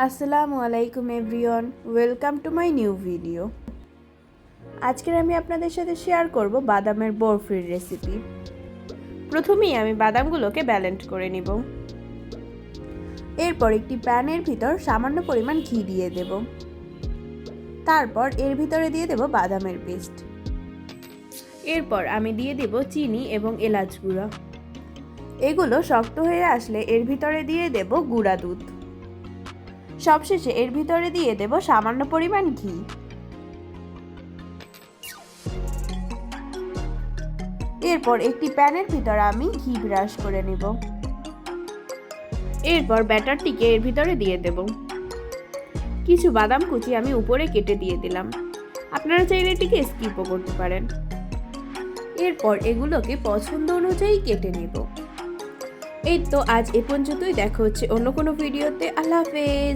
আসসালামু আলাইকুম everyone, welcome to my new video. আজকের আমি আপনাদের সাথে শেয়ার করব বাদামের বরফির রেসিপি। প্রথমেই আমি বাদামগুলোকে ব্যালেন্ড করে নিব। এরপর একটি প্যানের ভিতর সামান্য পরিমাণ ঘি দিয়ে দেব। তারপর এর ভিতরে দিয়ে দেব বাদামের পেস্ট। এরপর আমি দিয়ে দেব চিনি এবং এলাচ গুঁড়া। এগুলো শক্ত হয়ে আসলে এর ভিতরে দিয়ে দেব গুঁড়া দুধ। সবশেষে এর ভিতরে দিয়ে দেব সামান্য পরিমাণ ঘি। এরপর একটি প্যানের ভিতরে আমি ঘি ব্রাশ করে নেব। এরপর ব্যাটারটিকে এর ভিতরে দিয়ে দেব। কিছু বাদাম কুচি আমি উপরে কেটে দিয়ে দিলাম, আপনারা চাইলে এটিকে স্কিপও করতে পারেন। এরপর এগুলোকে পছন্দ অনুযায়ী কেটে নেব। এই তো আজ এ পর্যন্তই, দেখা হচ্ছে অন্য কোনো ভিডিওতে। আল্লাহ হাফেজ।